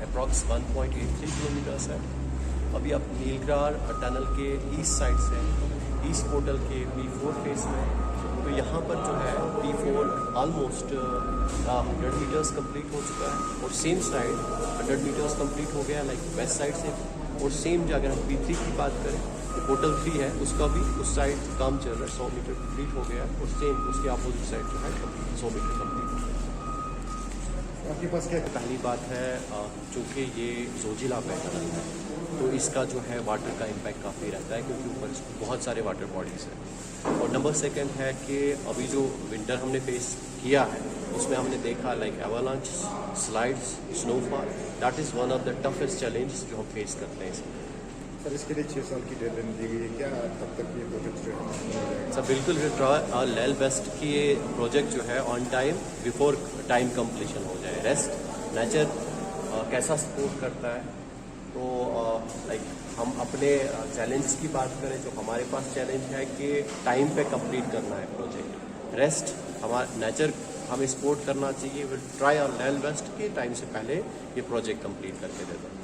Approx 1.83 kilometres है। अभी आप नीलग्रार टनल के ईस्ट साइड से ईस्ट पोर्टल के P4 फेस में, तो यहाँ पर जो है P4 ऑलमोस्ट 100 मीटर्स कंप्लीट हो चुका है और सेम साइड 100 मीटर्स कंप्लीट हो गया लाइक वेस्ट साइड से। और सेम जो अगर हम P3 की बात करें तो पोर्टल 3 है उसका भी उस साइड काम चल रहा है, 100 मीटर कंप्लीट हो गया है और सेम उसके अपोजिट साइड जो है 100 मीटर कंप्लीट हो गया है। आपके पास क्या पहली बात है चूँकि ये जोजिला पे टनल है तो इसका जो है वाटर का इम्पैक्ट काफ़ी रहता है क्योंकि ऊपर बहुत सारे वाटर बॉडीज़ हैं। और नंबर सेकंड है कि अभी जो विंटर हमने फेस किया है उसमें हमने देखा like avalanche, slides, snowfall, that is one of the toughest challenge जो हम फेस करते हैं इसमें। सर इसके लिए 6 साल की डेडलाइन दी गई है, क्या तब तक ये प्रोजेक्ट जो है? सर बिल्कुल will try our level best कि ये प्रोजेक्ट जो है on time before time completion हो जाए। रेस्ट नेचर कैसा सपोर्ट करता है, तो लाइक हम अपने चैलेंज की बात करें जो हमारे पास चैलेंज है कि टाइम पे कंप्लीट करना है प्रोजेक्ट। रेस्ट हमारा नेचर हमें सपोर्ट करना चाहिए। Will try our level best कि टाइम से पहले ये प्रोजेक्ट कंप्लीट करके दे दें।